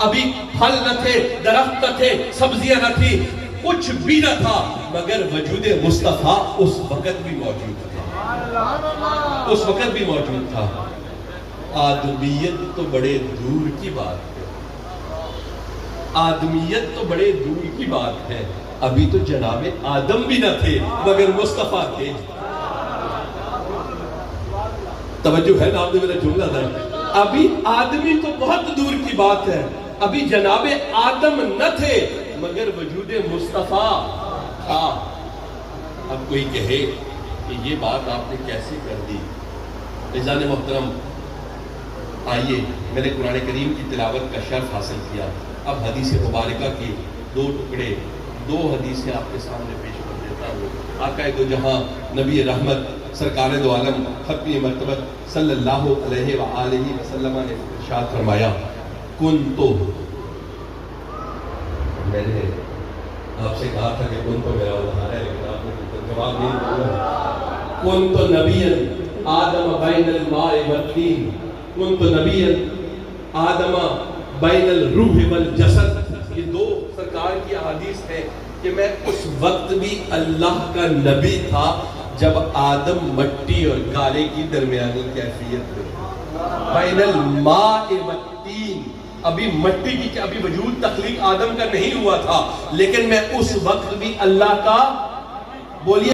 ابھی پھل نہ تھے، درخت نہ تھے، سبزیاں نہ تھی، کچھ بھی نہ تھا، مگر وجود مصطفیٰ اس وقت بھی موجود تھا، اس وقت بھی موجود تھا۔ آدمیت تو بڑے دور کی بات ہے، آدمیت تو بڑے دور کی بات ہے، ابھی تو جناب آدم بھی نہ تھے مگر مصطفیٰ تھے۔ توجہ ہے نا آپ نے میرا جملہ تھا، ابھی آدمی تو بہت دور کی بات ہے، ابھی جناب آدم نہ تھے مگر وجود مصطفیٰ تھا۔ اب کوئی کہے کہ یہ بات آپ نے کیسے کر دی؟ عزیزان محترم، آئیے میں نے قرآن کریم کی تلاوت کا شرف حاصل کیا، اب حدیث مبارکہ کے دو ٹکڑے، دو حدیثیں آپ کے سامنے پیش کر دیتا ہوں۔ آقا دو جہاں نبی رحمت سرکار دو عالم ختم مرتبت صلی اللہ علیہ وآلہ وسلم نے ارشاد فرمایا، کن تو، میں نے آپ سے کہا تھا کہ کن تو میرا ادھار ہے لیکن آپ نے جواب نہیں دیا، کن تو نبی آدم بین الماء والطین، کن تو نبی آدم بین الروح والجسد، یہ دو سرکار کی احادیث ہے کہ میں اس وقت بھی اللہ کا نبی تھا جب آدم مٹی اور گارے کی درمیانی کیفیت میں، بین الماء والطین، ابھی مٹی کی، ابھی وجود تخلیق آدم کا نہیں ہوا تھا، لیکن میں اس وقت بھی اللہ کا، بولیے